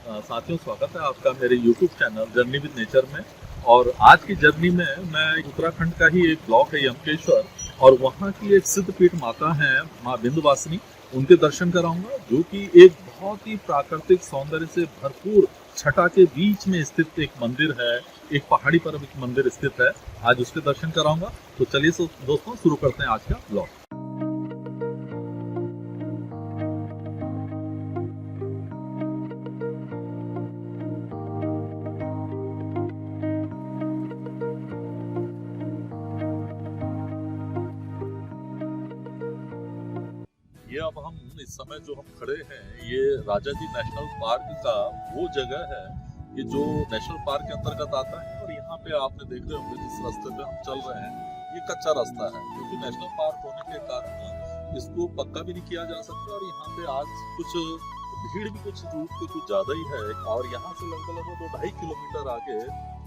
साथियों, स्वागत है आपका मेरे YouTube channel journey with nature में। और आज की जर्नी में मैं उत्तराखंड का ही एक ब्लॉक है यमकेश्वर, और वहाँ की एक सिद्धपीठ माता है माँ विंध्यवासिनी। उनके दर्शन कराऊंगा, जो कि एक बहुत ही प्राकृतिक सौंदर्य से भरपूर छटा के बीच में स्थित एक मंदिर है। एक पहाड़ी पर एक मंदिर स्थित है। आज उसके दर्शन कराऊंगा। तो चलिए दोस्तों, शुरू करते हैं आज का ब्लॉग। ये अब हम इस समय जो हम खड़े हैं, ये राजा जी नेशनल पार्क का वो जगह है कि जो नेशनल पार्क के अंतर्गत आता है। और यहाँ पे आपने देख रहे होंगे जिस रास्ते पे हम चल रहे हैं, ये कच्चा रास्ता है, क्योंकि नेशनल पार्क होने के कारण इसको पक्का भी नहीं किया जा सकता। और यहाँ पे आज कुछ भीड़ भी कुछ रूट पे कुछ ज्यादा ही है। और यहाँ से लगभग 2-2.5 किलोमीटर आगे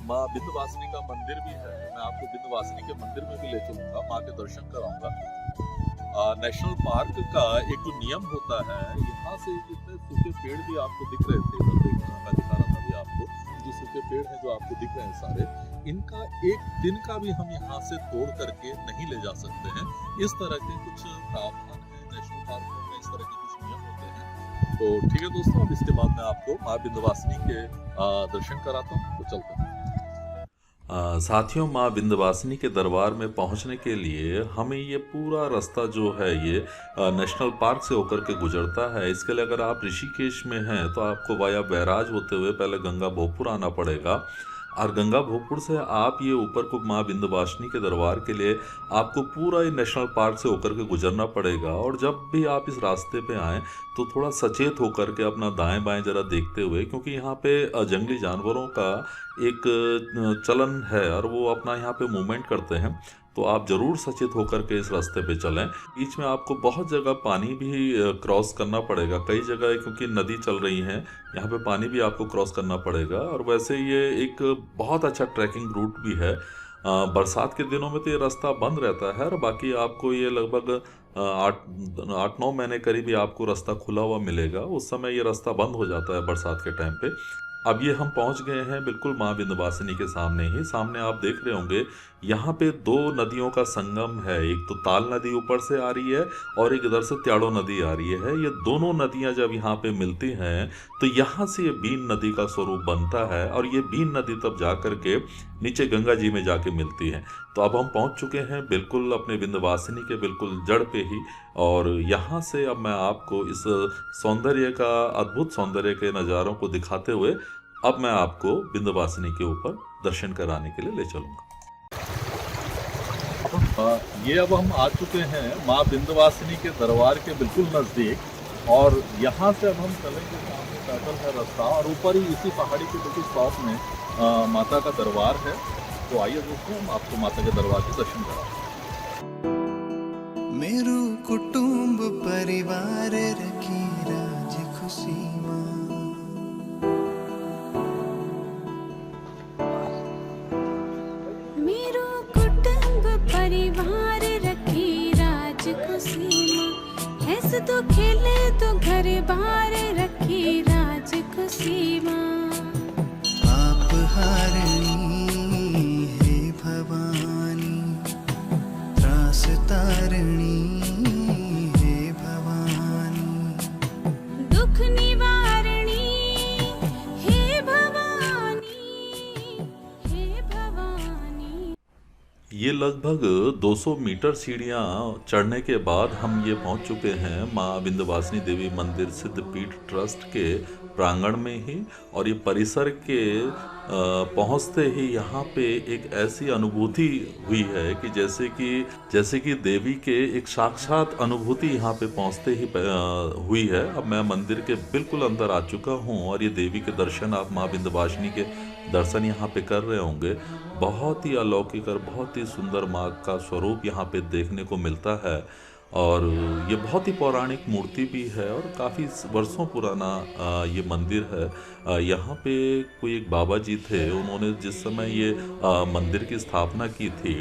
माँ विंध्यवासिनी का मंदिर भी है। मैं आपको विंध्यवासिनी के मंदिर में भी ले चलूंगा, माँ के दर्शन कराऊंगा। नेशनल पार्क का एक जो नियम होता है, यहाँ से जितने सूखे पेड़ भी आपको दिख रहे थे, मैं दिखा रहा था अभी आपको, जो सूखे पेड़ हैं जो आपको दिख रहे हैं सारे, इनका एक दिन का भी हम यहाँ से तोड़ करके नहीं ले जा सकते हैं। इस तरह के कुछ प्रावधान है नेशनल पार्क में, इस तरह के कुछ नियम होते हैं। तो ठीक है दोस्तों, अब इसके बाद मैं आपको माँ विंध्यवासिनी के दर्शन कराता हूँ। तो चलते हैं। साथियों, माँ विंध्यवासिनी के दरबार में पहुंचने के लिए हमें ये पूरा रास्ता जो है ये नेशनल पार्क से होकर के गुजरता है। इसके लिए अगर आप ऋषिकेश में हैं तो आपको वाया बैराज होते हुए पहले गंगा भोगपुर आना पड़ेगा। और गंगा भोगपुर से आप ये ऊपर को माँ विंध्यवासिनी के दरबार के लिए आपको पूरा ये नेशनल पार्क से होकर के गुजरना पड़ेगा। और जब भी आप इस रास्ते पे आएँ तो थोड़ा सचेत होकर के अपना दाएं बाएं ज़रा देखते हुए, क्योंकि यहाँ पे जंगली जानवरों का एक चलन है और वो अपना यहाँ पे मूवमेंट करते हैं। तो आप ज़रूर सचेत होकर के इस रास्ते पे चलें। बीच में आपको बहुत जगह पानी भी क्रॉस करना पड़ेगा, कई जगह क्योंकि नदी चल रही है, यहाँ पे पानी भी आपको क्रॉस करना पड़ेगा। और वैसे ये एक बहुत अच्छा ट्रैकिंग रूट भी है। बरसात के दिनों में तो ये रास्ता बंद रहता है, और बाकी आपको ये लगभग 8-9 महीने करीब ये आपको रास्ता खुला हुआ मिलेगा। उस समय ये रास्ता बंद हो जाता है बरसात के टाइम पे। अब ये हम पहुंच गए हैं बिल्कुल माँ विंध्यवासिनी के सामने ही। सामने आप देख रहे होंगे यहाँ पे 2 नदियों का संगम है। एक तो ताल नदी ऊपर से आ रही है और एक इधर से त्याड़ो नदी आ रही है। ये दोनों नदियाँ जब यहाँ पे मिलती हैं तो यहाँ से ये बीन नदी का स्वरूप बनता है, और ये बीन नदी तब जा कर के नीचे गंगा जी में जाके मिलती है। तो अब हम पहुँच चुके हैं बिल्कुल अपने विंध्यवासिनी के बिल्कुल जड़ पे ही। और यहाँ से अब मैं आपको इस सौंदर्य का, अद्भुत सौंदर्य के नज़ारों को दिखाते हुए अब मैं आपको विंध्यवासिनी के ऊपर दर्शन कराने के लिए ले चलूँगा। ये अब हम आ चुके हैं माँ विंध्यवासिनी के दरबार के बिल्कुल नज़दीक। और यहाँ से अब हम चलेंगे, सामने पैदल है रास्ता, और ऊपर ही इसी पहाड़ी के बिल्कुल टॉप में माता का दरबार है। तो आइए दोस्तों, हम आपको माता के दरबार के दर्शन कराते हैं। मेरू कुटुंब परिवार रखी राज खुशी ऐसे तो खेले तो घर बार रखी राज खुशी माँ। आप हारणी हे भवानी, त्रास तारणी हे भवानी, दुख निवारणी हे भवानी, हे भवानी। ये लगभग 200 मीटर सीढ़ियाँ चढ़ने के बाद हम ये पहुँच चुके हैं माँ विंध्यवासिनी देवी मंदिर सिद्धपीठ ट्रस्ट के प्रांगण में ही। और ये परिसर के पहुँचते ही यहाँ पे एक ऐसी अनुभूति हुई है कि जैसे कि देवी के एक साक्षात अनुभूति यहाँ पे पहुँचते ही हुई है। अब मैं मंदिर के बिल्कुल अंदर आ चुका हूँ, और ये देवी के दर्शन, आप माँ विंध्यवासिनी के दर्शन यहाँ पे कर रहे होंगे। बहुत ही अलौकिक और बहुत ही सुंदर माँ का स्वरूप यहाँ पे देखने को मिलता है। और ये बहुत ही पौराणिक मूर्ति भी है और काफ़ी वर्षों पुराना ये मंदिर है। यहाँ पे कोई एक बाबा जी थे, उन्होंने जिस समय ये मंदिर की स्थापना की थी,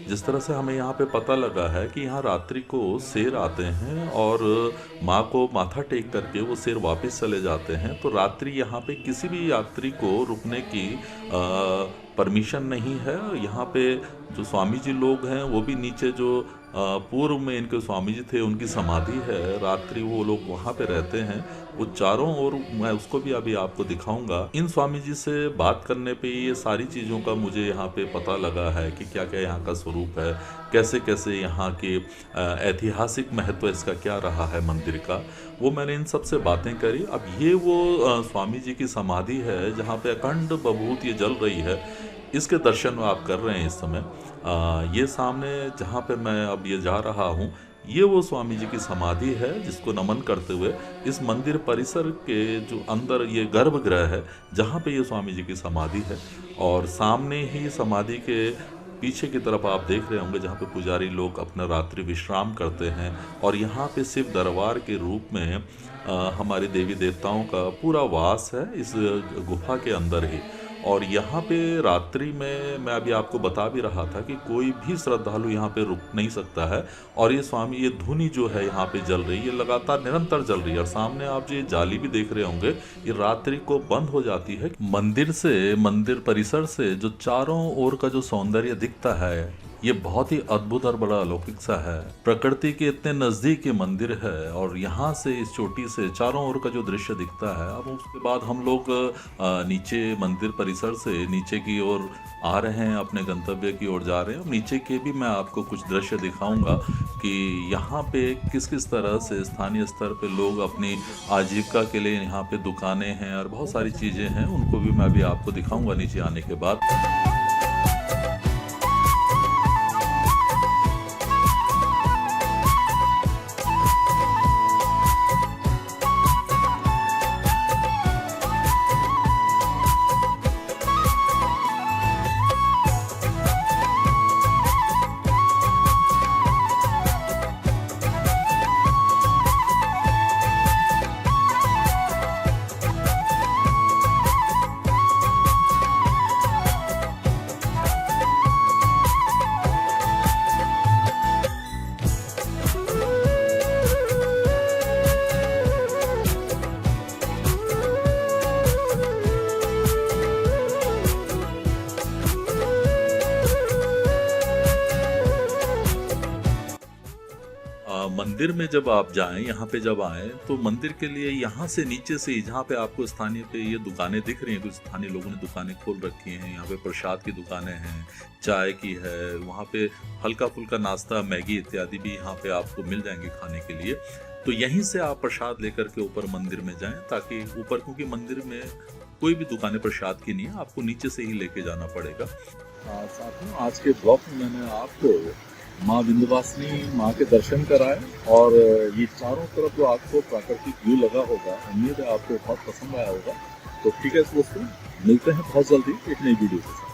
जिस तरह से हमें यहाँ पे पता लगा है कि यहाँ रात्रि को शेर आते हैं और माँ को माथा टेक करके वो शेर वापस चले जाते हैं। तो रात्रि यहाँ पे किसी भी यात्री को रुकने की परमिशन नहीं है। यहाँ पे जो स्वामी जी लोग हैं वो भी नीचे जो पूर्व में इनके स्वामी जी थे उनकी समाधि है, रात्रि वो लोग वहाँ पे रहते हैं। वो चारों ओर मैं उसको भी अभी आपको दिखाऊंगा। इन स्वामी जी से बात करने पे ये सारी चीज़ों का मुझे यहाँ पे पता लगा है कि क्या क्या यहाँ का स्वरूप है, कैसे कैसे यहाँ के ऐतिहासिक महत्व इसका क्या रहा है मंदिर का, वो मैंने इन सब से बातें करी। अब ये वो स्वामी जी की समाधि है जहाँ पे अखंड बभूत ये जल रही है, इसके दर्शन आप कर रहे हैं इस समय। ये सामने जहाँ पे मैं अब ये जा रहा हूँ, ये वो स्वामी जी की समाधि है जिसको नमन करते हुए इस मंदिर परिसर के जो अंदर ये गर्भगृह है जहाँ पे ये स्वामी जी की समाधि है। और सामने ही समाधि के पीछे की तरफ आप देख रहे होंगे जहाँ पे पुजारी लोग अपना रात्रि विश्राम करते हैं। और यहाँ पे शिव दरबार के रूप में हमारे देवी देवताओं का पूरा वास है इस गुफा के अंदर ही। और यहाँ पे रात्रि में मैं अभी आपको बता भी रहा था कि कोई भी श्रद्धालु यहाँ पे रुक नहीं सकता है। और ये स्वामी ये धुनी जो है यहाँ पे जल रही है, ये लगातार निरंतर जल रही है। और सामने आप जो ये जाली भी देख रहे होंगे, ये रात्रि को बंद हो जाती है। मंदिर परिसर से जो चारों ओर का जो सौंदर्य दिखता है, ये बहुत ही अद्भुत और बड़ा अलौकिक सा है। प्रकृति के इतने नज़दीक ये मंदिर है और यहाँ से इस चोटी से चारों ओर का जो दृश्य दिखता है। अब उसके बाद हम लोग नीचे मंदिर परिसर से नीचे की ओर आ रहे हैं, अपने गंतव्य की ओर जा रहे हैं। नीचे के भी मैं आपको कुछ दृश्य दिखाऊंगा कि यहाँ पे किस किस तरह से स्थानीय स्तर पे लोग अपनी आजीविका के लिए यहाँ पे दुकानें हैं और बहुत सारी चीज़ें हैं, उनको भी मैं अभी आपको दिखाऊंगा नीचे आने के बाद। मंदिर में जब आप जाएं, यहाँ पे जब आएं, तो मंदिर के लिए यहाँ से नीचे से जहाँ पे आपको स्थानीय पे ये दुकानें दिख रही हैं, कुछ स्थानीय लोगों ने दुकानें खोल रखी हैं। यहाँ पे प्रसाद की दुकानें हैं, चाय की है, वहाँ पे हल्का फुल्का नाश्ता, मैगी इत्यादि भी यहाँ पे आपको मिल जाएंगे खाने के लिए। तो यहीं से आप प्रसाद लेकर के ऊपर मंदिर में जाएं, ताकि ऊपर, क्योंकि मंदिर में कोई भी दुकानें प्रसाद की नहीं है, आपको नीचे से ही लेके जाना पड़ेगा। साथियों, आज के ब्लॉग में मैंने आपको माँ विंध्यवासिनी माँ के दर्शन कराए और ये चारों तरफ जो आपको प्राकृतिक व्यू लगा होगा, उम्मीद है आपको बहुत पसंद आया होगा। तो ठीक है दोस्तों, मिलते हैं बहुत जल्दी एक नई वीडियो के साथ।